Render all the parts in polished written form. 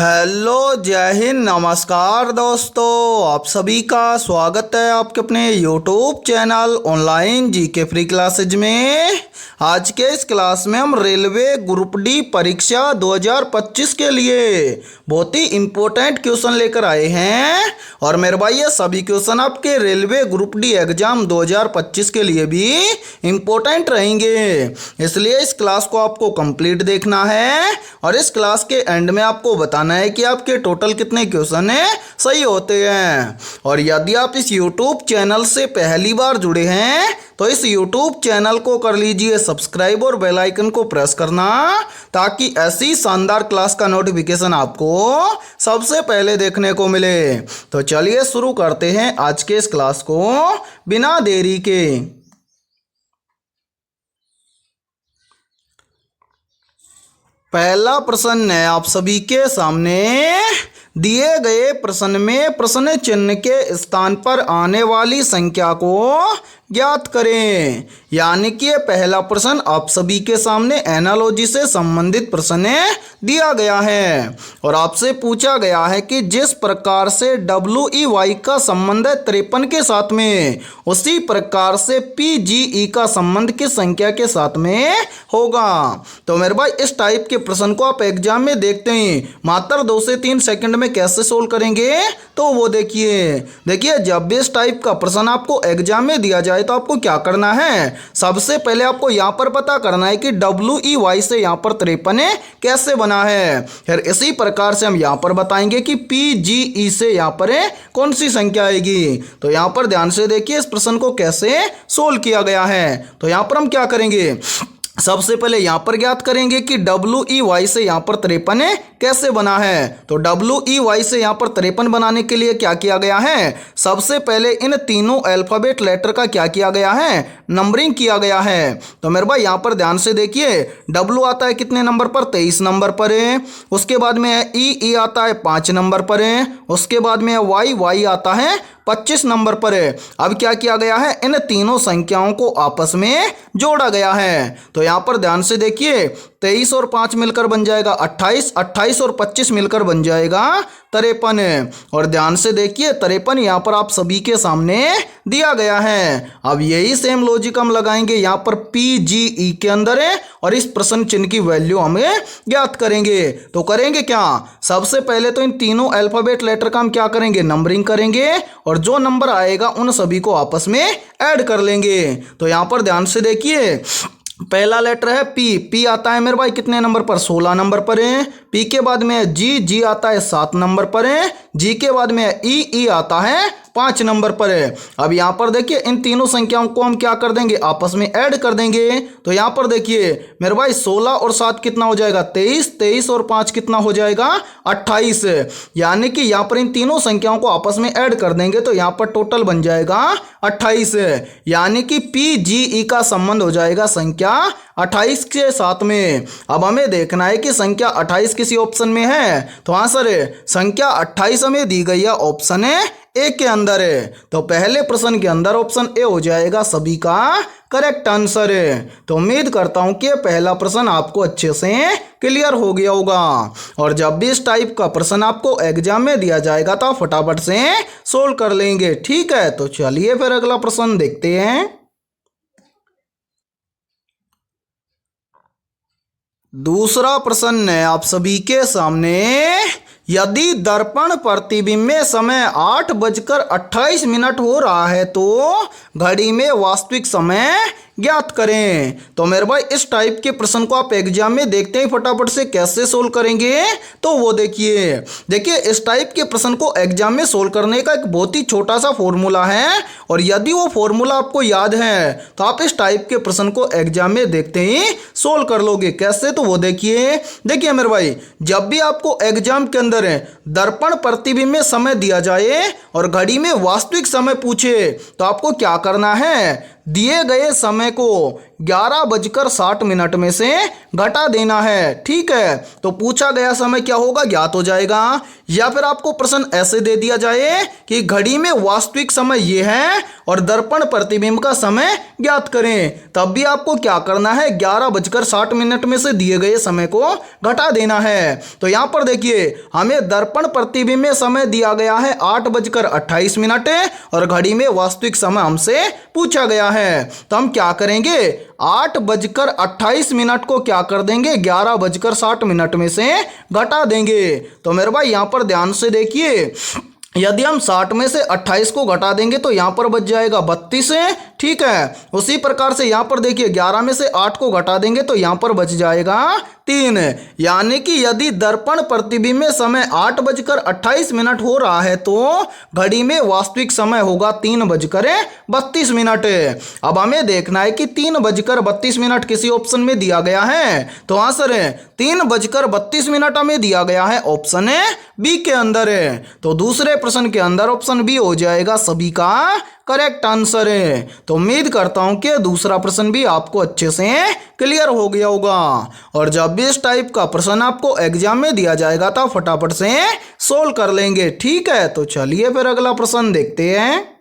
Hello, जय हिंद, नमस्कार दोस्तों। आप सभी का स्वागत है आपके अपने YouTube channel online GK free classes में। आज के इस क्लास में हम रेलवे ग्रुप डी परीक्षा 2025 के लिए बहुत ही इम्पोर्टेंट क्वेश्चन लेकर आए हैं। और मेरे भाई ये सभी क्वेश्चन आपके रेलवे ग्रुप डी एग्जाम 2025 के लिए भी इम्पोर्टेंट रहेंगे, इसलिए इस क्लास को आपको कंप्लीट देखना है। और इस क्लास के एंड में आपको बताना है कि आपके टोटल कितने क्वेश्चन है सही होते हैं। और यदि आप इस YouTube चैनल से पहली बार जुड़े हैं तो इस YouTube चैनल को कर लीजिए सब्सक्राइब और बेल आइकन को प्रेस करना, ताकि ऐसी शानदार क्लास का नोटिफिकेशन आपको सबसे पहले देखने को मिले। तो चलिए शुरू करते हैं आज के इस क्लास को बिना देरी के। पहला प्रश्न है आप सभी के सामने। दिए गए प्रश्न में प्रश्न चिन्ह के स्थान पर आने वाली संख्या को ज्ञात करें। यानी कि ये पहला प्रश्न आप सभी के सामने एनालॉजी से संबंधित प्रश्न दिया गया है और आपसे पूछा गया है कि जिस प्रकार से WEY का संबंध है 53 के साथ में, उसी प्रकार से PGE का संबंध किस संख्या के साथ में होगा। तो मेरे भाई इस टाइप के प्रश्न को आप एग्जाम में देखते हैं मात्र 2 से 3 सेकंड में कैसे सोल्व करेंगे, तो वो देखिए जब भी इस टाइप का प्रश्न आपको एग्जाम में दिया जाए तो आपको क्या करना है, सबसे पहले आपको यहाँ पर पता करना है कि WEY से यहाँ पर 53 कैसे बना है। फिर इसी प्रकार से हम यहाँ पर बताएंगे कि PGE से यहाँ पर कौन सी संख्या आएगी। तो यहाँ पर ध्यान से देखिए इस प्रश्न को कैसे सोल्व किया गया है। तो यहाँ पर हम क्या करेंगे, सबसे पहले यहाँ पर ज्ञात करेंगे कि WEY से यहाँ पर 53 कैसे बना है। तो WEY से यहाँ पर 53 बनाने के लिए क्या किया गया है, सबसे पहले इन तीनों अल्फाबेट लेटर का क्या किया गया है, नंबरिंग किया गया है। तो मेरे भाई यहाँ पर ध्यान से देखिए W आता है कितने नंबर पर, 23 नंबर पर है। उसके बाद में E आता है 5 नंबर पर है। उसके बाद में Y आता है 25 नंबर पर है। अब क्या किया गया है, इन तीनों संख्याओं को आपस में जोड़ा गया है। तो यहाँ पर ध्यान से देखिए 23 और 5 मिलकर बन जाएगा 28, 28 और 25 मिलकर बन जाएगा 53। और ध्यान से देखिए 53 यहाँ पर आप सभी के सामने दिया गया है। अब यही सेम लॉजिक हम लगाएंगे यहाँ पर PGE के अंदर है और इस प्रश्न चिन्ह की वैल्यू हमें ज्ञात करेंगे। तो करेंगे क्या, सबसे पहले तो इन तीनों अल्फाबेट लेटर का हम क्या करेंगे, नंबरिंग करेंगे और जो नंबर आएगा उन सभी को आपस में ऐड कर लेंगे। तो यहाँ पर ध्यान से देखिए पहला लेटर है P आता है मेरे भाई कितने नंबर पर, 16 नंबर पर है। P के बाद में है G आता है 7 नंबर पर है। G के बाद में है E आता है 5 नंबर पर है। अब यहाँ पर देखिए इन तीनों संख्याओं को हम क्या कर देंगे, आपस में ऐड कर देंगे। तो यहाँ पर देखिए मेरे भाई 16 और 7 कितना हो जाएगा, 23, 23 और 5 कितना हो जाएगा 28। यानी कि यहाँ पर इन तीनों संख्याओं को आपस में ऐड कर देंगे तो यहाँ पर टोटल बन जाएगा 28। यानी कि PGE का संबंध हो जाएगा संख्या 28 के साथ में। अब हमें देखना है कि संख्या 28 किसी ऑप्शन में है। तो हाँ सर, संख्या 28 हमें दी गई है ऑप्शन ए के अंदर है। तो पहले प्रश्न के अंदर ऑप्शन ए हो जाएगा सभी का करेक्ट आंसर है। तो उम्मीद करता हूं कि पहला प्रश्न आपको अच्छे से क्लियर हो गया होगा। और जब भी इस टाइप का प्रश्न आपको एग्जाम में दिया जाएगा तो आप फटाफट से सोल्व कर लेंगे, ठीक है। तो चलिए फिर अगला प्रश्न देखते हैं। दूसरा प्रश्न है आप सभी के सामने। यदि दर्पण प्रतिबिंब में समय 8:28 हो रहा है तो घड़ी में वास्तविक समय ज्ञात करें। तो मेरे भाई इस टाइप के प्रश्न को आप एग्जाम में देखते ही फटाफट से कैसे सोल्व करेंगे, तो वो देखिए इस टाइप के प्रश्न को एग्जाम में सोल्व करने का एक बहुत ही छोटा सा फॉर्मूला है। और यदि वो फॉर्मूला आपको याद है तो आप इस टाइप के प्रश्न को एग्जाम में देखते ही सोल्व कर लोगे। कैसे, तो वो देखिए मेरे भाई जब भी आपको एग्जाम के अंदर दर्पण प्रतिबिंब में समय दिया जाए और घड़ी में वास्तविक समय पूछे तो आपको क्या करना है, दिए गए समय समय को 11:60 में से घटा देना है। ठीक है, तो पूछा गया समय क्या होगा, ज्ञात हो जाएगा। या फिर आपको प्रश्न ऐसे दे दिया जाए कि घड़ी में वास्तविक समय ये है और दर्पण प्रतिबिंब का समय ज्ञात करें, तब भी आपको क्या करना है, 11:60 में से दिए गए समय को घटा देना है। तो यहां पर देखिए हमें दर्पण प्रतिबिंब में समय दिया गया है 8:28 और घड़ी में वास्तविक समय हमसे पूछा गया है। तो हम क्या करेंगे, 8:28 को क्या कर देंगे, 11:60 में से घटा देंगे। तो मेरे भाई यहां पर ध्यान से देखिए, यदि हम 60 में से 28 को घटा देंगे तो यहां पर बच जाएगा 32। ठीक है, उसी प्रकार से यहां पर देखिए 11 में से 8 को घटा देंगे तो यहां पर बच जाएगा 3। यानी कि यदि दर्पण प्रतिबिंब में समय 8:28 हो रहा है तो घड़ी में वास्तविक समय होगा 3:32। अब हमें देखना है कि 3:32 किसी ऑप्शन में दिया गया है, तो आंसर है 3:32 हमें दिया गया है ऑप्शन है बी के अंदर है। तो दूसरे प्रश्न के अंदर ऑप्शन बी हो जाएगा सभी का करेक्ट आंसर है। तो उम्मीद करता हूं कि दूसरा प्रश्न भी आपको अच्छे से क्लियर हो गया होगा। और जब भी इस टाइप का प्रश्न आपको एग्जाम में दिया जाएगा तो फटाफट से सोल्व कर लेंगे। ठीक है, तो चलिए फिर अगला प्रश्न देखते हैं।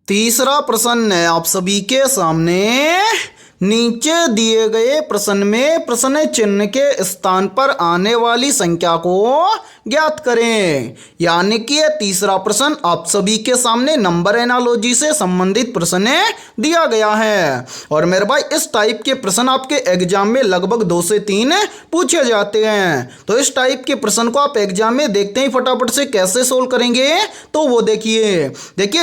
तीसरा प्रश्न है आप सभी के सामने, नीचे दिए गए प्रश्न में प्रश्न चिन्ह के स्थान पर आने वाली संख्या को ज्ञात करें। यानी कि ये तीसरा प्रश्न आप सभी के सामने नंबर एनालॉजी से संबंधित प्रश्न दिया गया है। और मेरे भाई इस टाइप के प्रश्न आपके एग्जाम में लगभग 2 से 3 पूछे जाते हैं। तो इस टाइप के प्रश्न को आप एग्जाम में देखते ही फटाफट से कैसे सोल्व करेंगे, तो वो देखिए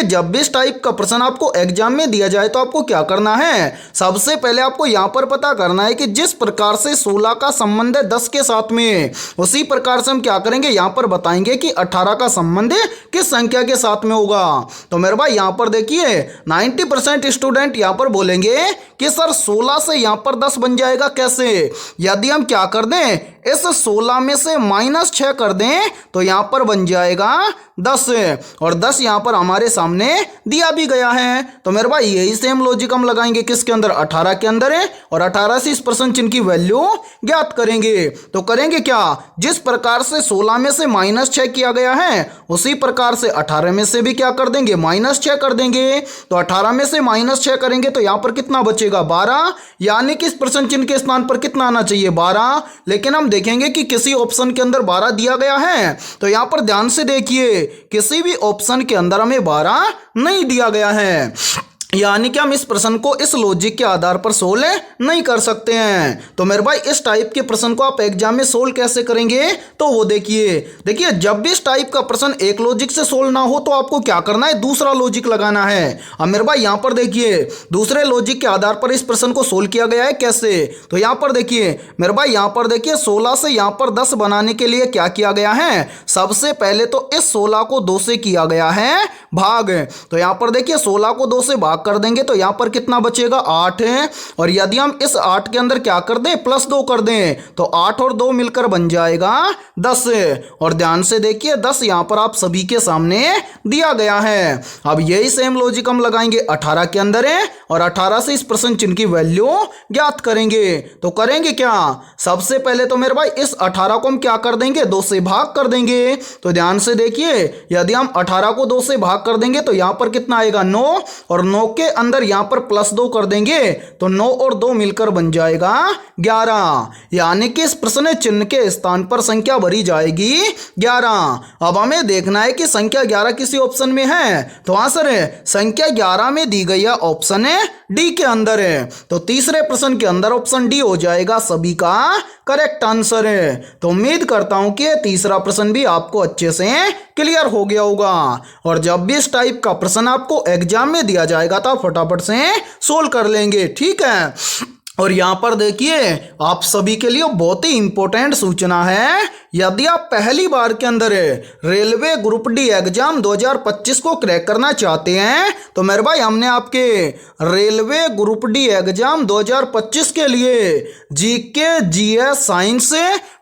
जब भी इस टाइप का प्रश्न आपको एग्जाम में दिया जाए तो आपको क्या करना है, सबसे पहले आपको यहां पर पता करना है कि जिस प्रकार से 16 का संबंध है 10 के साथ में, उसी प्रकार से हम क्या करेंगे, यहां पर बताएंगे कि 18 का संबंध किस संख्या के साथ में होगा। तो मेरे भाई यहां पर देखिए 90% स्टूडेंट यहां पर बोलेंगे कि सर 16 से यहां पर 10 बन जाएगा कैसे। यदि हम क्या कर दें, इस 16 में से -6 कर दें तो यहां पर बन जाएगा 10 और 10 यहां पर हमारे सामने दिया भी गया है। तो मेरे भाई यही सेम लॉजिक हम लगाएंगे किसके अंदर, 18 के अंदर है और 18 से इस प्रश्न चिन्ह की वैल्यू ज्ञात करेंगे। तो करेंगे क्या, जिस प्रकार से 16 में से -6 किया गया है उसी प्रकार से 18 में से भी क्या कर देंगे, -6 कर देंगे। तो 18 में से -6 करेंगे तो यहां पर कितना बचेगा, 12। यानी कि इस प्रश्न चिन्ह के स्थान पर कितना आना चाहिए, 12। लेकिन हम देखेंगे कि किसी ऑप्शन के अंदर 12 दिया गया है, तो यहां पर ध्यान से देखिए किसी भी ऑप्शन के अंदर हमें 12 नहीं दिया गया है। यानी कि हम इस प्रश्न को इस लॉजिक के आधार पर सोल्व नहीं कर सकते हैं। तो मेरे भाई इस टाइप के प्रश्न को आप एग्जाम में सोल्व कैसे करेंगे, तो वो देखिए जब भी इस टाइप का प्रश्न एक लॉजिक से सोल्व ना हो तो आपको क्या करना है, दूसरा लॉजिक लगाना है। अब मेरे भाई यहां पर देखिए दूसरे लॉजिक के आधार पर इस प्रश्न को सोल्व किया गया है कैसे। तो यहां पर देखिए मेरे भाई यहां पर देखिए 16 से यहां पर 10 बनाने के लिए क्या किया गया है, सबसे पहले तो इस 16 को 2 से किया गया है भाग। तो यहां पर देखिए 16 को 2 से भाग कर देंगे तो यहां पर कितना बचेगा, 8 है। और यदि हम इस 8 के अंदर क्या कर दें, +2 कर दें तो 8 और 2 मिलकर बन जाएगा 10। और ध्यान से देखिए 10 यहां पर आप सभी के सामने दिया गया है। अब यही सेम लॉजिक हम लगाएंगे 18 के अंदर है और 18 से इस प्रश्न चिन्ह की वैल्यू ज्ञात करेंगे। तो करेंगे क्या, सबसे पहले तो मेरे भाई इस 18 को हम क्या कर देंगे, 2 से भाग कर देंगे। तो ध्यान से देखिए यदि हम 18 को 2 से भाग कर देंगे तो यहां पर कितना आएगा, 9। और 9 के अंदर यहां पर +2 कर देंगे तो 9 और 2 मिलकर बन जाएगा 11। यानी कि इस प्रश्न चिन्ह के स्थान पर संख्या भरी जाएगी 11। अब हमें देखना है कि संख्या 11 किसी ऑप्शन में है, तो आंसर है संख्या 11 में दी गई है ऑप्शन है डी के अंदर है। तो तीसरे प्रश्न के अंदर ऑप्शन डी हो जाएगा सभी का करेक्ट आंसर है। तो उम्मीद करता हूं कि तीसरा प्रश्न भी आपको अच्छे से क्लियर हो गया होगा। और जब भी इस टाइप का प्रश्न आपको एग्जाम में दिया जाएगा तो फटाफट से सोल्व कर लेंगे। ठीक है, और यहां पर देखिए आप सभी के लिए बहुत ही इंपॉर्टेंट सूचना है यदि आप पहली बार के अंदर रेलवे ग्रुप डी एग्जाम 2025 को क्रैक करना चाहते हैं तो मेरे भाई हमने आपके रेलवे ग्रुप डी एग्जाम 2025 के लिए जीके, जीएस, साइंस,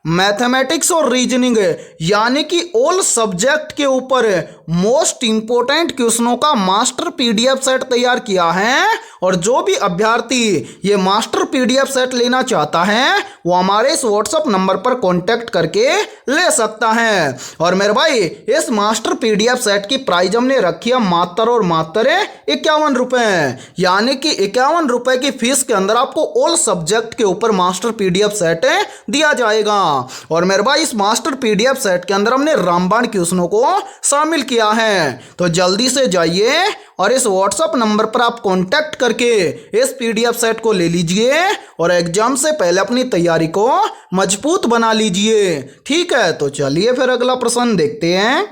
मैथमेटिक्स और रीजनिंग यानी कि ऑल सब्जेक्ट के ऊपर मोस्ट इंपोर्टेंट क्वेश्चनों का मास्टर पीडीएफ सेट तैयार किया है। और जो भी अभ्यर्थी ये मास्टर पीडीएफ सेट लेना चाहता है वो हमारे इस व्हाट्सएप नंबर पर कांटेक्ट करके ले सकता है। और मेरे भाई इस मास्टर पीडीएफ सेट की प्राइस हमने रखी है मात्र और मात्र 51 रुपए, यानी कि 51 रुपए की फीस के अंदर आपको ऑल सब्जेक्ट के ऊपर मास्टर पीडीएफ सेट दिया जाएगा। और मेरे भाई इस मास्टर पीडीएफ सेट के अंदर हमने रामबाण क्वेश्चनों को शामिल किया है। तो जल्दी से जाइए और इस व्हाट्सएप नंबर पर आप कांटेक्ट करके इस पीडीएफ सेट को ले लीजिए और एग्जाम से पहले अपनी तैयारी को मजबूत बना लीजिए। ठीक है, तो चलिए फिर अगला प्रश्न देखते हैं।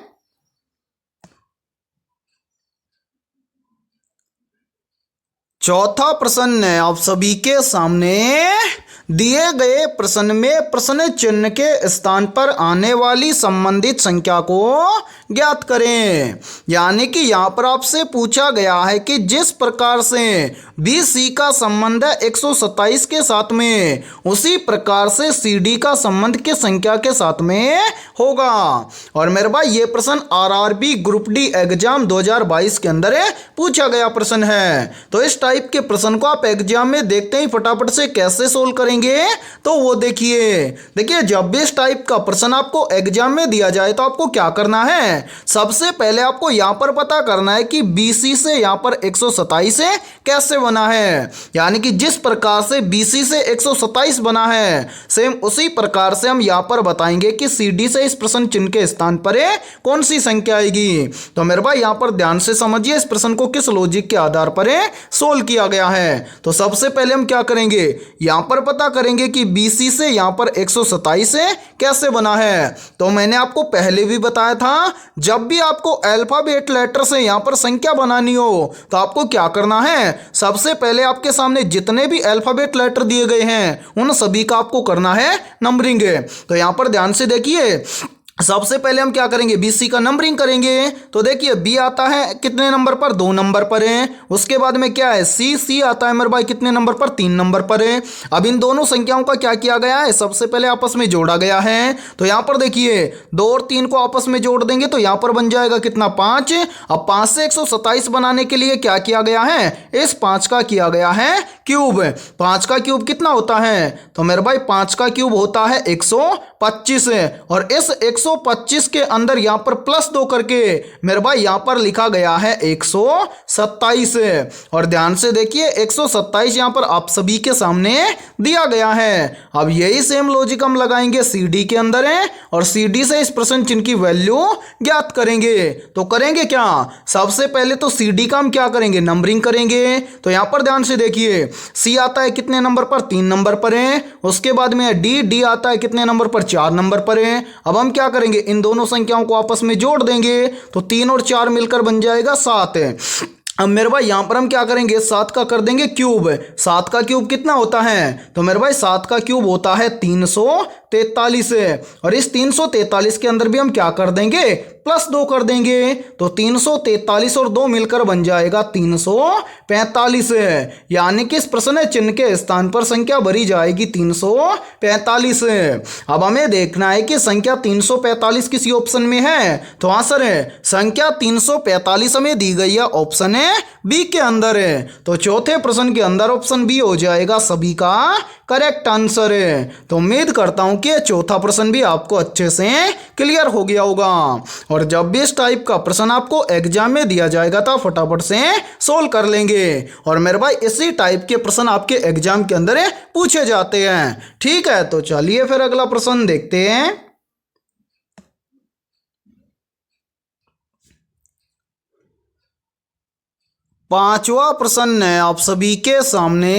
चौथा प्रश्न है आप सभी के सामने। दिए गए प्रश्न में प्रश्न चिन्ह के स्थान पर आने वाली संबंधित संख्या को ज्ञात करें। यानी कि यहाँ पर आपसे पूछा गया है कि जिस प्रकार से BC का संबंध है 127 के साथ में, उसी प्रकार से CD का संबंध के संख्या के साथ में होगा। और मेरे भाई ये प्रश्न RRB ग्रुप डी एग्जाम 2022 के अंदर पूछा गया प्रश्न है। तो इस टाइप के प्रश्न को आप एग्जाम में देखते ही फटाफट से कैसे सोल्व करेंगे तो वो देखिए जब भी इस टाइप का प्रश्न आपको एग्जाम में दिया जाए तो आपको क्या करना है, सबसे पहले आपको यहां पर पता करना है कि BC से यहां पर 127 कैसे बना है। यानी कि जिस प्रकार से BC से 127 बना है सेम उसी प्रकार से हम यहां पर बताएंगे कि CD से इस प्रश्न चिन्ह के स्थान पर कौन सी संख्या आएगी। तो मेरे भाई यहां पर ध्यान से समझिए इस प्रश्न को किस लॉजिक के आधार पर सोल्व किया गया है। तो सबसे पहले हम क्या करेंगे, यहां पर पता करेंगे कि BC से यहां पर 127 कैसे बना है। तो मैंने आपको पहले भी बताया था जब भी आपको अल्फाबेट लेटर से यहां पर संख्या बनानी हो तो आपको क्या करना है, सबसे पहले आपके सामने जितने भी अल्फाबेट लेटर दिए गए हैं उन सभी का आपको करना है नंबरिंग। तो यहां पर ध्यान से देखिए सबसे पहले हम क्या करेंगे, BC का नंबरिंग करेंगे। तो देखिए B आता है कितने नंबर पर, 2 नंबर पर है। उसके बाद में क्या है C आता है मेरे भाई कितने नंबर पर, 3 नंबर पर है। अब इन दोनों संख्याओं का क्या किया गया है, सबसे पहले आपस में जोड़ा गया है। तो यहाँ पर देखिए 2 और 3 को आपस में जोड़ देंगे तो यहाँ पर बन जाएगा कितना, 5। अब 5 से 127 बनाने के लिए क्या किया गया है, इस 5 का किया गया है क्यूब। 5 का क्यूब कितना होता है, तो मेरे भाई 5 का क्यूब होता है 125। और इस 125 के अंदर यहां पर +2 करके मेरे भाई यहां पर लिखा गया है 127। और ध्यान से देखिए 127 यहां पर आप सभी के सामने दिया गया है। अब यही सेम लॉजिक हम लगाएंगे CD के अंदर है और CD से इस प्रश्न चिन्ह की वैल्यू ज्ञात करेंगे। तो करेंगे क्या, सबसे पहले तो CD का हम क्या करेंगे, नंबरिंग करेंगे। तो यहां पर ध्यान से देखिए C आता है कितने नंबर पर, 3 नंबर पर है। उसके बाद में D आता है कितने नंबर पर, 4 नंबर पर है। अब हम क्या करेंगे, इन दोनों संख्याओं को आपस में जोड़ देंगे तो 3 और 4 मिलकर बन जाएगा 7। अब मेरे भाई यहां पर हम क्या करेंगे, 7 का कर देंगे क्यूब। 7 का क्यूब कितना होता है, तो मेरे भाई 7 का क्यूब होता है 343। और इस 343 के अंदर भी हम क्या कर देंगे, +2 कर देंगे। तो 343 और 2 मिलकर बन जाएगा 345। यानी कि इस प्रश्न चिन्ह के स्थान पर संख्या भरी जाएगी 345। अब हमें देखना है कि संख्या 345 किसी ऑप्शन में है। तो हाँ सर संख्या 345 हमें दी गई है ऑप्शन B के अंदर है। तो चौथे प्रश्न के अंदर ऑप्शन B हो जाएगा सभी का करेक्ट आंसर है। तो उम्मीद करता हूं कि चौथा प्रश्न भी आपको अच्छे से क्लियर हो गया होगा। और जब भी इस टाइप का प्रश्न आपको एग्जाम में दिया जाएगा तो फटाफट से सोल्व कर लेंगे। और मेरे भाई इसी टाइप के प्रश्न आपके एग्जाम के अंदर पूछे जाते हैं। ठीक है, तो चलिए फिर अगला प्रश्न देखते हैं। पांचवा प्रश्न है आप सभी के सामने।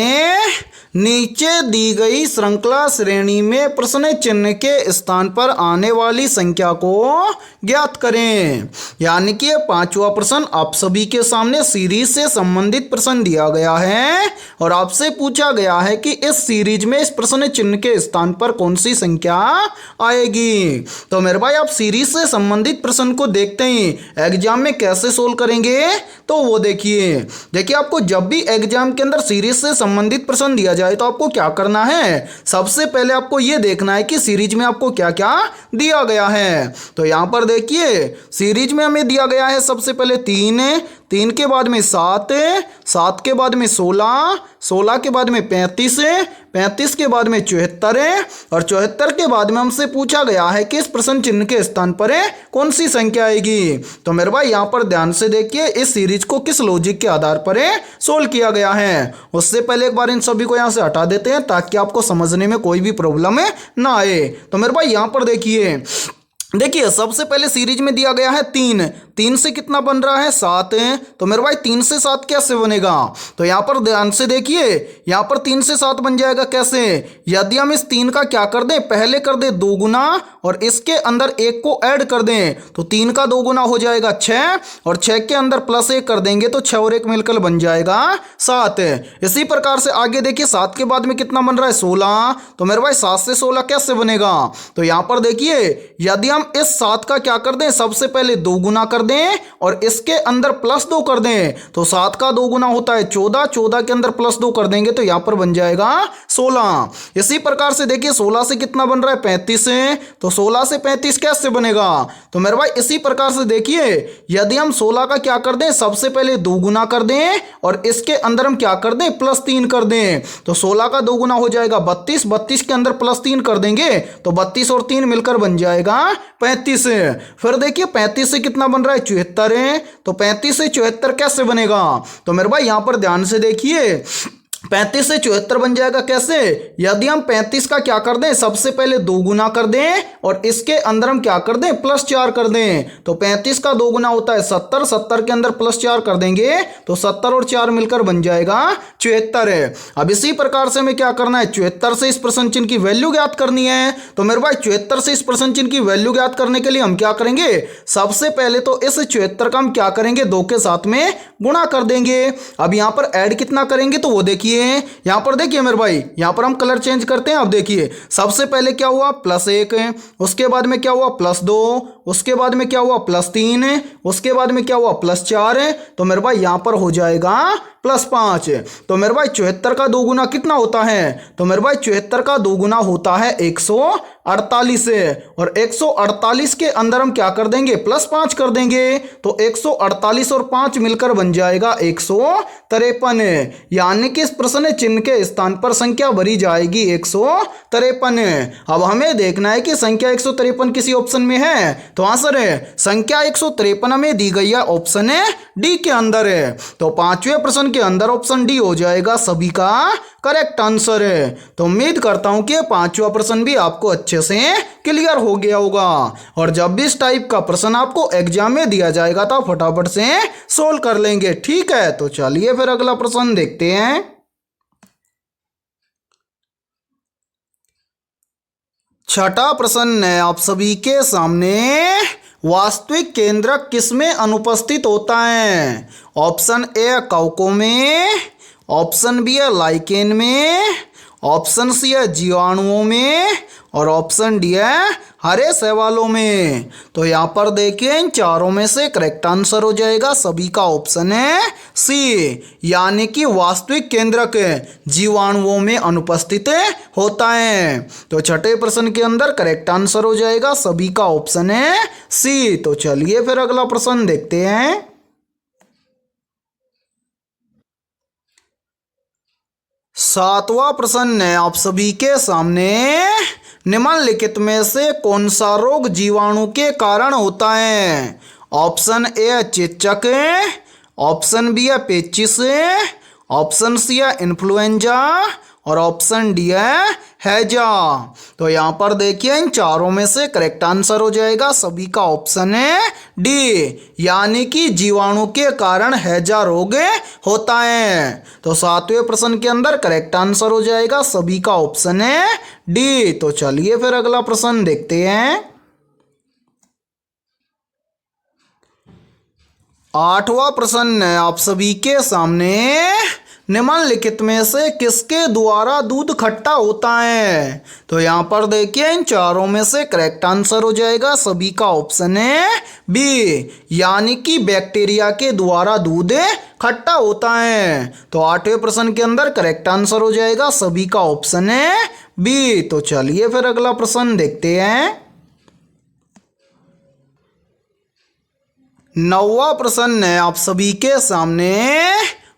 नीचे दी गई श्रृंखला श्रेणी में प्रश्न चिन्ह के स्थान पर आने वाली संख्या को ज्ञात करें। यानी कि ये पांचवा प्रश्न आप सभी के सामने सीरीज से संबंधित प्रश्न दिया गया है और आपसे पूछा गया है कि इस सीरीज में इस प्रश्न चिन्ह के स्थान पर कौन सी संख्या आएगी। तो मेरे भाई आप सीरीज से संबंधित प्रश्न को देखते ही एग्जाम में कैसे सोल्व करेंगे, तो वो देखिए आपको जब भी एग्जाम के अंदर सीरीज से संबंधित प्रश्न दिया जाए तो आपको क्या करना है, सबसे पहले आपको ये देखना है कि सीरीज में आपको क्या क्या दिया गया है। तो यहाँ पर देखिए सीरीज में हमें दिया गया है सबसे पहले 3, 3 के बाद में 7, 7 के बाद में 16, 16 के बाद में 35, 35 के बाद में 74 और 74 के बाद में हमसे पूछा गया है कि इस प्रश्न चिन्ह के स्थान पर कौन सी संख्या आएगी। तो मेरे भाई यहाँ पर ध्यान से देखिए इस सीरीज को किस लॉजिक के आधार पर सोल्व किया गया है। उससे पहले एक बार इन सभी को यहाँ से हटा देते हैं ताकि आपको समझने में कोई भी प्रॉब्लम ना आए। तो मेरे भाई यहाँ पर देखिए सबसे पहले सीरीज में दिया गया है 3, 3 से कितना बन रहा है 7। तो मेरे भाई 3 से 7 कैसे बनेगा, तो यहाँ पर ध्यान से देखिए यहाँ पर 3 से 7 बन जाएगा कैसे, यदि हम इस 3 का क्या कर दें, पहले कर दें 2 गुना और इसके अंदर 1 को ऐड कर दें तो 3 का 2 गुना हो जाएगा 6 और 6 के अंदर +1 कर देंगे तो 6 और 1 मिलकर बन जाएगा 7। इसी प्रकार से आगे देखिए 7 के बाद में कितना बन रहा है 16। तो मेरे भाई 7 से 16 कैसे बनेगा, तो यहाँ पर देखिए यदि हम इस 7 का क्या कर दें, सबसे पहले 2 गुना कर दें और इसके अंदर +2 कर दें तो 7 का 2 गुना होता है 14, 14 के अंदर +2 कर देंगे तो यहाँ पर बन जाएगा 16। इसी प्रकार से देखिए 16 से कितना बन रहा है 35, तो 16 से 35 कैसे बनेगा, तो मेरे भाई इसी प्रकार से देखिए यदि हम 16 का क्या कर दें, सबसे पहले 2 गुना कर दें और इसके अंदर हम क्या कर दें +3 कर दें तो 16 का 2 गुना हो जाएगा 32, 32 के अंदर +3 कर देंगे तो 32 और 3 मिलकर बन जाएगा 35। फिर देखिए 35 से कितना बन रहा है 74, तो 35 से 74 कैसे बनेगा, तो मेरे भाई यहां पर ध्यान से देखिए 35 से 74 बन जाएगा कैसे, यदि हम 35 का क्या कर दें, सबसे पहले 2 गुना कर दें और इसके अंदर हम क्या कर दें +4 कर दें तो 35 का 2 गुना होता है 70, 70 के अंदर +4 कर देंगे तो 70 और 4 मिलकर बन जाएगा 74। अब इसी प्रकार से हमें क्या करना है, 74 से इस प्रश्न चिन्ह की वैल्यू ज्ञात करनी है। तो मेरे भाई 74 से इस प्रश्न चिन्ह की वैल्यू ज्ञात करने के लिए हम क्या करेंगे, सबसे पहले तो इस 74 का हम क्या करेंगे 2 के साथ में गुणा कर देंगे। अब यहाँ पर ऐड कितना करेंगे, तो वो देखिए यहां पर देखिए मेरे भाई यहां पर हम कलर चेंज करते हैं। अब देखिए सबसे पहले क्या हुआ +1, उसके बाद में क्या हुआ +2, उसके बाद में क्या हुआ +3, उसके बाद में क्या हुआ +4, तो मेरे भाई यहां पर हो जाएगा +5। तो मेरे भाई 74 का 2 गुना कितना होता है, तो मेरे भाई 74 का 2 गुना होता है 148 और 148 के अंदर हम क्या कर देंगे +5 कर देंगे तो 148 और 5 मिलकर बन जाएगा 153। यानी कि इस प्रश्न चिन्ह के स्थान पर संख्या भरी जाएगी 153। अब हमें देखना है कि संख्या 153 किसी ऑप्शन में है, तो आंसर है संख्या 153 में दी गई है ऑप्शन डी के अंदर है। तो 5वें प्रश्न के अंदर ऑप्शन डी हो जाएगा सभी का करेक्ट आंसर है। तो उम्मीद करता हूं कि 5वां प्रश्न भी आपको अच्छे से क्लियर हो गया होगा और जब भी इस टाइप का प्रश्न आपको एग्जाम में दिया जाएगा तो फटाफट से सोल्व कर लेंगे। ठीक है, तो चलिए फिर अगला प्रश्न देखते हैं। छठा प्रश्न है आप सभी के सामने, वास्तविक केंद्रक किसमें अनुपस्थित होता है। ऑप्शन ए कवकों में, ऑप्शन बी है लाइकेन में, ऑप्शन सी है जीवाणुओं में और ऑप्शन डी है हरे शैवालों में। तो यहाँ पर देखिए इन चारों में से करेक्ट आंसर हो जाएगा सभी का ऑप्शन है सी, यानी कि वास्तविक केंद्रक जीवाणुओं में अनुपस्थित होता है। तो छठे प्रश्न के अंदर करेक्ट आंसर हो जाएगा सभी का ऑप्शन है सी। तो चलिए फिर अगला प्रश्न देखते हैं। सातवां प्रश्न है आप सभी के सामने, निम्नलिखित में से कौन सा रोग जीवाणु के कारण होता है। ऑप्शन ए चेचक, ऑप्शन बी है पेचिस, ऑप्शन सी है इन्फ्लुएंजा और ऑप्शन डी है हैजा। तो यहाँ पर देखिए इन चारों में से करेक्ट आंसर हो जाएगा सभी का ऑप्शन है डी, यानी कि जीवाणु के कारण हैजा रोग होता है। तो 7वें प्रश्न के अंदर करेक्ट आंसर हो जाएगा सभी का ऑप्शन है डी। तो चलिए फिर अगला प्रश्न देखते हैं। 8वां प्रश्न है आप सभी के सामने, निम्नलिखित में से किसके द्वारा दूध खट्टा होता है। तो यहाँ पर देखिए इन चारों में से करेक्ट आंसर हो जाएगा सभी का ऑप्शन है बी, यानी कि बैक्टीरिया के द्वारा दूध खट्टा होता है। तो 8वें प्रश्न के अंदर करेक्ट आंसर हो जाएगा सभी का ऑप्शन है बी। तो चलिए फिर अगला प्रश्न देखते हैं। 9वां प्रश्न है आप सभी के सामने,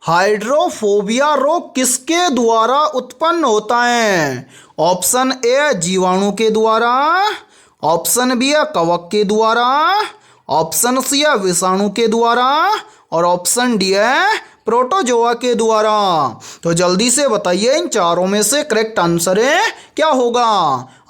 हाइड्रोफोबिया रोग किसके द्वारा उत्पन्न होता है। ऑप्शन ए जीवाणु के द्वारा, ऑप्शन बी है कवक के द्वारा, ऑप्शन सी है विषाणु के द्वारा और ऑप्शन डी है प्रोटोजोआ के द्वारा। तो जल्दी से बताइए इन चारों में से करेक्ट आंसर है क्या होगा।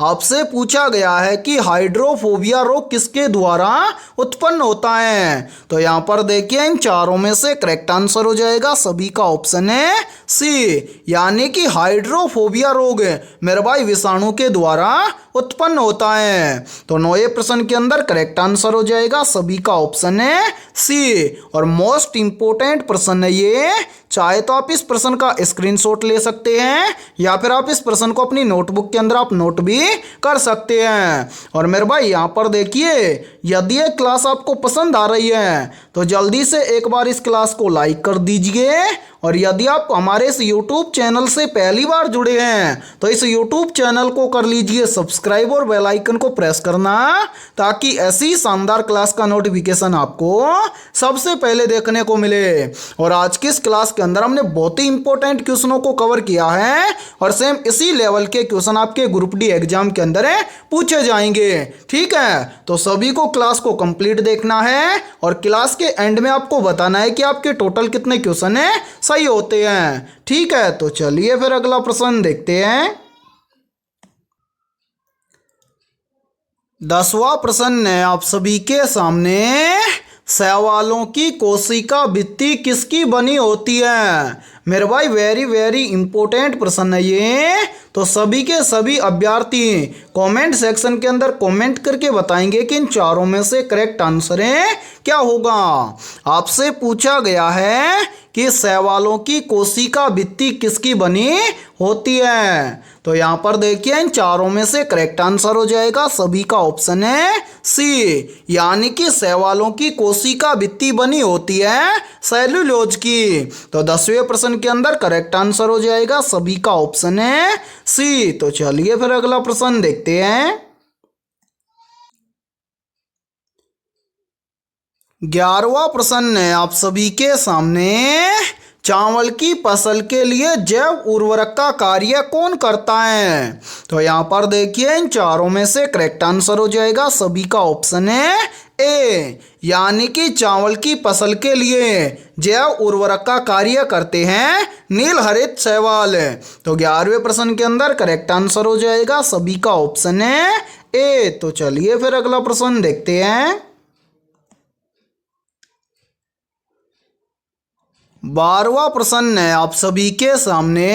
आपसे पूछा गया है कि हाइड्रोफोबिया रोग किसके द्वारा उत्पन्न होता है। तो यहाँ पर देखिए इन चारों में से करेक्ट आंसर हो जाएगा सभी का ऑप्शन है सी, यानी कि हाइड्रोफोबिया रोग मेरे भाई विषाणु के द्वारा उत्पन्न होता है। तो 9वें प्रश्न के अंदर करेक्ट आंसर हो जाएगा सभी का ऑप्शन है सी। और मोस्ट इंपोर्टेंट प्रश्न है ये, चाहे तो आप इस प्रश्न का स्क्रीनशॉट ले सकते हैं या फिर आप इस प्रश्न को अपनी नोटबुक के अंदर आप नोट भी कर सकते हैं। और मेरे भाई यहाँ पर देखिए, यदि ये क्लास आपको पसंद आ रही है तो जल्दी से एक बार इस क्लास को लाइक कर दीजिए। और यदि आप हमारे इस YouTube चैनल से पहली बार जुड़े हैं तो इस YouTube चैनल को कर लीजिए सब्सक्राइब और बेल आइकन को प्रेस करना, ताकि ऐसी शानदार क्लास का नोटिफिकेशन आपको सबसे पहले देखने को मिले। और आज की इस क्लास के अंदर हमने बहुत ही इंपॉर्टेंट क्वेश्चनों को कवर किया है और सेम इसी लेवल के क्वेश्चन आपके ग्रुप डी एग्जाम के अंदर पूछे जाएंगे। ठीक है, तो सभी को क्लास को कंप्लीट देखना है और क्लास के एंड में आपको बताना है कि आपके टोटल कितने क्वेश्चन सही होते हैं। ठीक है, तो चलिए फिर अगला प्रश्न देखते हैं। 10वां प्रश्न है आप सभी के सामने, शैवालों की कोशिका भित्ति किसकी बनी होती है। मेरे भाई वेरी वेरी इंपॉर्टेंट प्रश्न है ये। तो सभी के सभी अभ्यर्थी कमेंट सेक्शन के अंदर कमेंट करके बताएंगे कि इन चारों में से करेक्ट आंसर क्या होगा। आपसे पूछा गया है कि शैवालों की कोशिका भित्ति किसकी बनी होती है। तो यहाँ पर देखिए इन चारों में से करेक्ट आंसर हो जाएगा सभी का ऑप्शन है सी, यानी कि शैवालों की कोशिका भित्ति बनी होती है सेल्यूलोज की। तो 10वें प्रश्न के अंदर करेक्ट आंसर हो जाएगा सभी का ऑप्शन है सी। तो चलिए फिर अगला प्रश्न देखते हैं। 11वां प्रश्न है आप सभी के सामने, चावल की फसल के लिए जैव उर्वरक का कार्य कौन करता है। तो यहाँ पर देखिए इन चारों में से करेक्ट आंसर हो जाएगा सभी का ऑप्शन है ए, यानी कि चावल की फसल के लिए जैव उर्वरक का कार्य करते हैं नील हरित शैवाल। तो 11वें प्रश्न के अंदर करेक्ट आंसर हो जाएगा सभी का ऑप्शन है ए। तो चलिए फिर अगला प्रश्न देखते हैं। 12वां प्रश्न है आप सभी के सामने,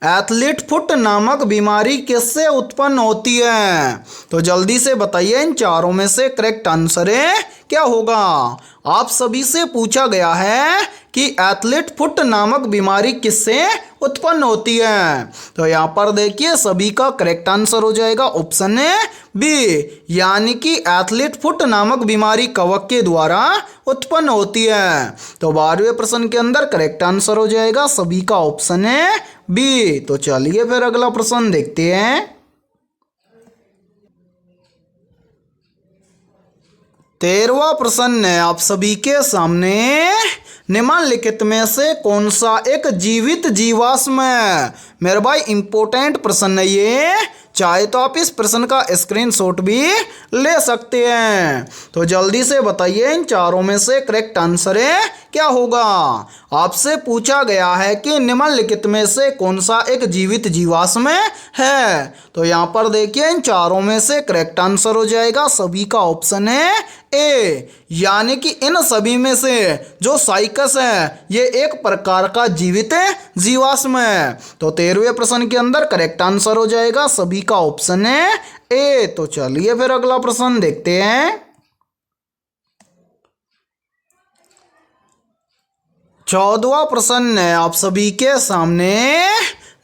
एथलीट फुट नामक बीमारी किससे उत्पन्न होती है। तो जल्दी से बताइए इन चारों में से करेक्ट आंसर क्या होगा। आप सभी से पूछा गया है कि एथलीट फुट नामक बीमारी किससे उत्पन्न होती है। तो यहाँ पर देखिए सभी का करेक्ट आंसर हो जाएगा ऑप्शन बी, यानी कि एथलीट फुट नामक बीमारी कवक के द्वारा उत्पन्न होती है। तो 12वें प्रश्न के अंदर करेक्ट आंसर हो जाएगा सभी का ऑप्शन है बी। तो चलिए फिर अगला प्रश्न देखते हैं। 13वां प्रश्न है आप सभी के सामने, निम्नलिखित में से कौन सा एक जीवित जीवाश्म है? मेरे भाई इंपॉर्टेंट प्रश्न है ये, चाहे तो आप इस प्रश्न का स्क्रीनशॉट भी ले सकते हैं। तो जल्दी से बताइए इन चारों में से करेक्ट आंसर है क्या होगा? आपसे पूछा गया है कि निम्नलिखित में से कौन सा एक जीवित जीवाश्म है। तो यहाँ पर देखिए इन चारों में से करेक्ट आंसर हो जाएगा सभी का ऑप्शन है ए, यानी कि इन सभी में से जो साइकस है ये एक प्रकार का जीवित जीवाश्म है। तो 13वें प्रश्न के अंदर करेक्ट आंसर हो जाएगा सभी का ऑप्शन है ए। तो चलिए फिर अगला प्रश्न देखते हैं। 14वां प्रश्न है आप सभी के सामने,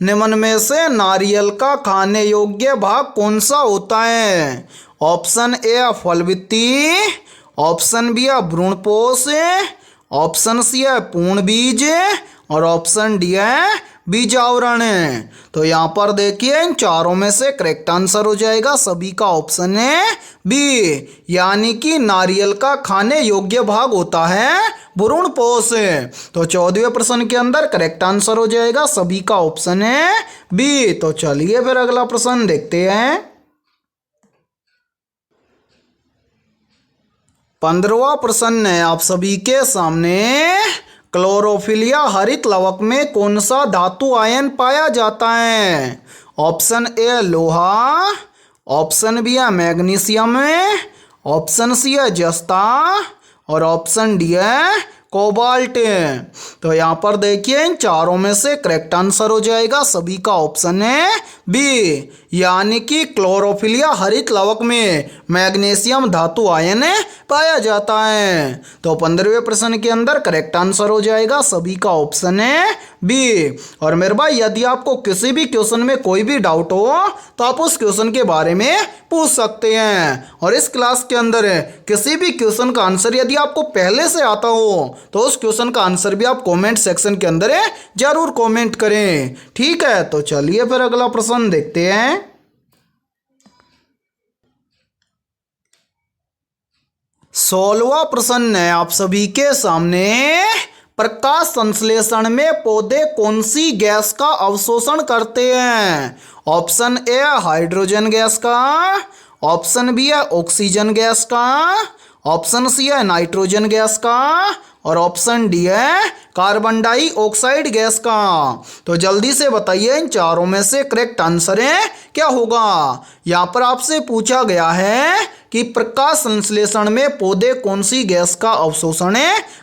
निम्न में से नारियल का खाने योग्य भाग कौन सा होता है? ऑप्शन ए फलवित्ती, ऑप्शन बी है भ्रूणपोष, ऑप्शन सी है पूर्ण बीज और ऑप्शन डी है बीजावरण। तो यहाँ पर देखिए इन चारों में से करेक्ट आंसर हो जाएगा सभी का ऑप्शन है बी, यानी कि नारियल का खाने योग्य भाग होता है भ्रूणपोष। तो 14वें प्रश्न के अंदर करेक्ट आंसर हो जाएगा सभी का ऑप्शन है बी। तो चलिए फिर अगला प्रश्न देखते हैं। 15वां प्रश्न है आप सभी के सामने, क्लोरोफिल या हरित लवक में कौन सा धातु आयन पाया जाता है? ऑप्शन ए लोहा, ऑप्शन बी है मैग्नीशियम, ऑप्शन सी है जस्ता और ऑप्शन डी है कोबाल्ट। तो यहाँ पर देखिए इन चारों में से करेक्ट आंसर हो जाएगा सभी का ऑप्शन है बी, यानी कि क्लोरोफिल या हरित लवक में मैग्नीशियम धातु आयन पाया जाता है। तो 15वें प्रश्न के अंदर करेक्ट आंसर हो जाएगा सभी का ऑप्शन है बी। और मेरे भाई यदि आपको किसी भी क्वेश्चन में कोई भी डाउट हो तो आप उस क्वेश्चन के बारे में पूछ सकते हैं। और इस क्लास के अंदर किसी भी क्वेश्चन का आंसर यदि आपको पहले से आता हो तो उस क्वेश्चन का आंसर भी आप कमेंट सेक्शन के अंदर जरूर कमेंट करें, ठीक है। तो चलिए फिर अगला प्रश्न देखते हैं। 16वां प्रश्न है आप सभी के सामने, प्रकाश संश्लेषण में पौधे कौन सी गैस का अवशोषण करते हैं? ऑप्शन ए हाइड्रोजन गैस का, ऑप्शन बी है ऑक्सीजन गैस का, ऑप्शन सी है नाइट्रोजन गैस का और ऑप्शन डी है कार्बन डाइऑक्साइड गैस का। तो जल्दी से बताइए इन चारों में से करेक्ट आंसर है क्या होगा? यहाँ पर आपसे पूछा गया है कि प्रकाश संश्लेषण में पौधे कौन सी गैस का अवशोषण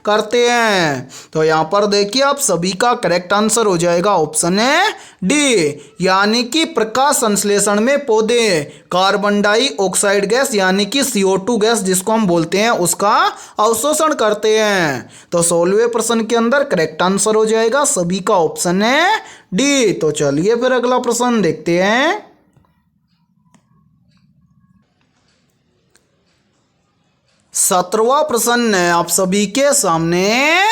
करते हैं। तो यहाँ पर देखिए आप सभी का करेक्ट आंसर हो जाएगा ऑप्शन है डी, यानी कि प्रकाश संश्लेषण में पौधे कार्बन डाइऑक्साइड गैस यानी कि CO2 गैस जिसको हम बोलते हैं उसका अवशोषण करते हैं। तो 16वें प्रश्न के अंदर करेक्ट आंसर हो जाएगा सभी का ऑप्शन है डी। तो चलिए फिर अगला प्रश्न देखते हैं। 17वां प्रश्न है आप सभी के सामने,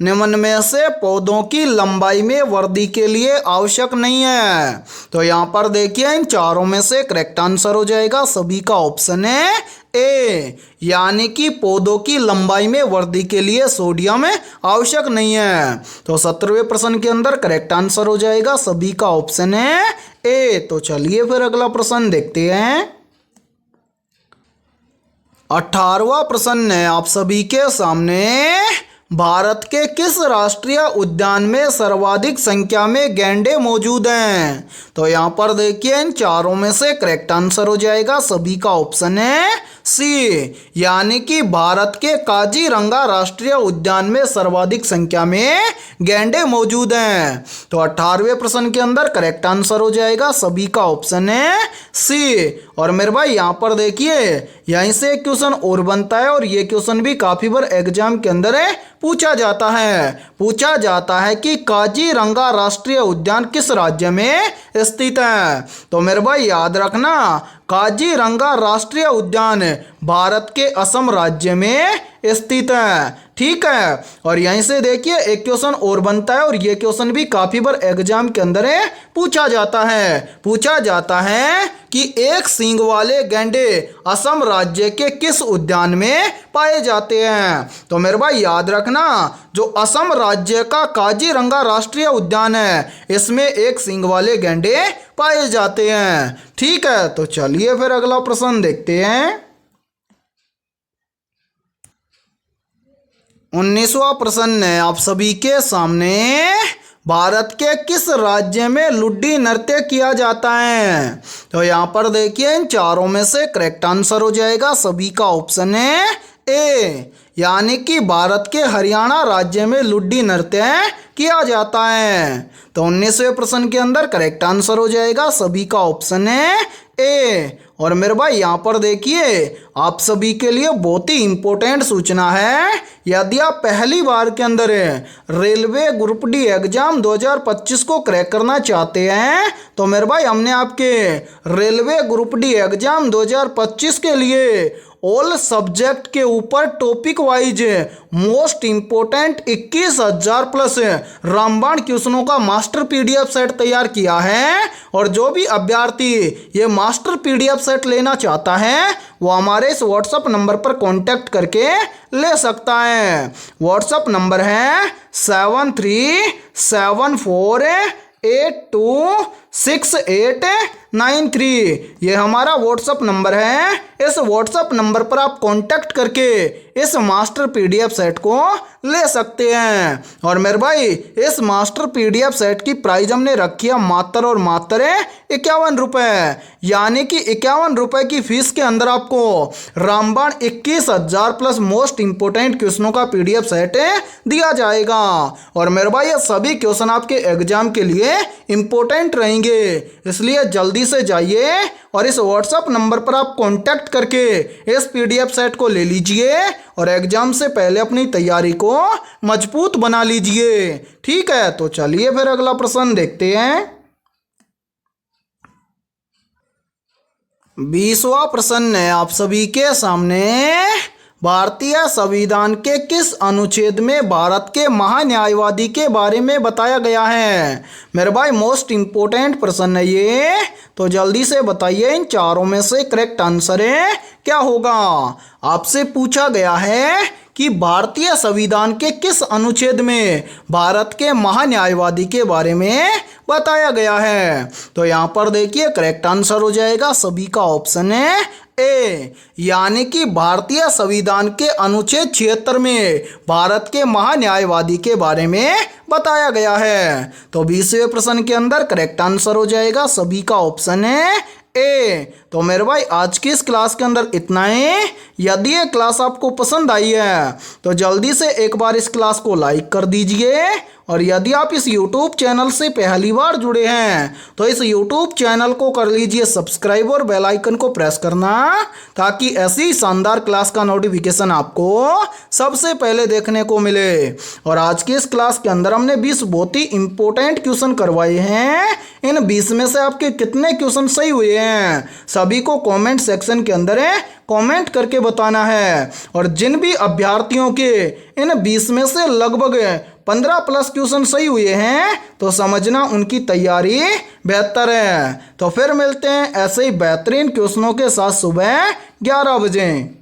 निम्न में से पौधों की लंबाई में वृद्धि के लिए आवश्यक नहीं है। तो यहाँ पर देखिए इन चारों में से करेक्ट आंसर हो जाएगा सभी का ऑप्शन है ए, यानी कि पौधों की लंबाई में वृद्धि के लिए सोडियम आवश्यक नहीं है। तो 17वें प्रश्न के अंदर करेक्ट आंसर हो जाएगा सभी का ऑप्शन है ए। तो चलिए फिर अगला प्रश्न देखते हैं। 18वां प्रश्न है आप सभी के सामने, भारत के किस राष्ट्रीय उद्यान में सर्वाधिक संख्या में गैंडे मौजूद हैं? तो यहाँ पर देखिए इन चारों में से करेक्ट आंसर हो जाएगा सभी का ऑप्शन है सी, यानी कि भारत के काजीरंगा राष्ट्रीय उद्यान में सर्वाधिक संख्या में गैंडे मौजूद हैं। तो 18वें प्रश्न के अंदर करेक्ट आंसर हो जाएगा सभी का ऑप्शन है सी। और मेरे भाई यहाँ पर देखिए यहीं से एक क्वेश्चन और बनता है और ये क्वेश्चन भी काफी बार एग्जाम के अंदर पूछा जाता है कि काजीरंगा राष्ट्रीय उद्यान किस राज्य में स्थित है। तो मेरे भाई याद रखना काजीरंगा राष्ट्रीय उद्यान भारत के असम राज्य में स्थित है। ठीक है, और यहीं से देखिए एक क्वेश्चन और बनता है, और ये क्वेश्चन भी काफी बार एग्जाम के अंदर पूछा जाता है कि एक सींग वाले गैंडे असम राज्य के किस उद्यान में पाए जाते हैं। तो मेरे भाई याद रखना, जो असम राज्य का काजीरंगा राष्ट्रीय उद्यान है, इसमें एक सींग वाले गैंडे पाए जाते हैं। ठीक है, तो चलिए फिर अगला प्रश्न देखते हैं। 19वां प्रश्न है आप सभी के सामने, भारत के किस राज्य में लुड्डी नृत्य किया जाता है। तो यहाँ पर देखिए इन चारों में से करेक्ट आंसर हो जाएगा सभी का ऑप्शन है ए, यानी कि भारत के हरियाणा राज्य में लुड्डी नृत्य किया जाता है। तो 19वें प्रश्न के अंदर करेक्ट आंसर हो जाएगा सभी का ऑप्शन है ए। और मेरे भाई यहाँ पर देखिए आप सभी के लिए बहुत ही इंपॉर्टेंट सूचना है, यदि आप पहली बार के अंदर रेलवे ग्रुप डी एग्जाम 2025 को क्रैक करना चाहते हैं, तो मेरे भाई हमने आपके रेलवे ग्रुप डी एग्जाम 2025 के लिए ऑल सब्जेक्ट के ऊपर topic wise most important 21,000 plus रामबाण क्वेश्चनों का मास्टर पीडीएफ सेट तैयार किया है। और जो भी अभ्यर्थी ये मास्टर पीडीएफ सेट लेना चाहता है वो हमारे इस व्हाट्सएप नंबर पर कांटेक्ट करके ले सकता है। व्हाट्सएप नंबर है 7374826893। ये हमारा व्हाट्सएप नंबर है। इस व्हाट्सएप नंबर पर आप कांटेक्ट करके इस मास्टर पीडीएफ सेट को ले सकते हैं। और मेरे भाई इस मास्टर पीडीएफ सेट की प्राइस हमने रखी है मात्र और मात्र 51 रुपये, यानी कि 51 रुपये की फीस के अंदर आपको रामबाण 21,000 प्लस मोस्ट इंपोर्टेंट क्वेश्चनों का पीडीएफ सेट दिया जाएगा। और मेरे भाई ये सभी क्वेश्चन आपके एग्जाम के लिए इंपॉर्टेंट रहेंगे, इसलिए जल्दी से जाइए और इस व्हाट्सएप नंबर पर आप कांटेक्ट करके इस पीडीएफ सेट को ले लीजिए और एग्जाम से पहले अपनी तैयारी को मजबूत बना लीजिए। ठीक है, तो चलिए फिर अगला प्रश्न देखते हैं। 20वां प्रश्न है आप सभी के सामने, भारतीय संविधान के किस अनुच्छेद में भारत के महान्यायवादी के बारे में बताया गया है। मेरे भाई मोस्ट इंपोर्टेंट प्रश्न है ये, तो जल्दी से बताइए इन चारों में से करेक्ट आंसर क्या होगा। आपसे पूछा गया है कि भारतीय संविधान के किस अनुच्छेद में भारत के महान्यायवादी के बारे में बताया गया है। तो यहाँ पर देखिए करेक्ट आंसर हो जाएगा सभी का ऑप्शन है ए, यानी कि भारतीय संविधान के अनुच्छेद 76 में भारत के महान्यायवादी के बारे में बताया गया है। तो 20वें प्रश्न के अंदर करेक्ट आंसर हो जाएगा सभी का ऑप्शन है ए। तो मेरे भाई आज की इस क्लास के अंदर इतना ही। यदि ये क्लास आपको पसंद आई है तो जल्दी से एक बार इस क्लास को लाइक कर दीजिए, और यदि आप इस YouTube चैनल से पहली बार जुड़े हैं तो इस YouTube चैनल को कर लीजिए सब्सक्राइब और बेल आइकन को प्रेस करना, ताकि ऐसी शानदार क्लास का नोटिफिकेशन आपको सबसे पहले देखने को मिले। और आज की इस क्लास के अंदर हमने 20 बहुत ही इंपॉर्टेंट क्वेश्चन करवाए हैं। इन 20 में से आपके कितने क्वेश्चन सही हुए हैं सभी को कमेंट सेक्शन के अंदर कमेंट करके बताना है। और जिन भी अभ्यर्थियों के इन 20 में से लगभग 15 प्लस क्वेश्चन सही हुए हैं तो समझना उनकी तैयारी बेहतर है। तो फिर मिलते हैं ऐसे ही बेहतरीन क्वेश्चनों के साथ सुबह 11 बजे।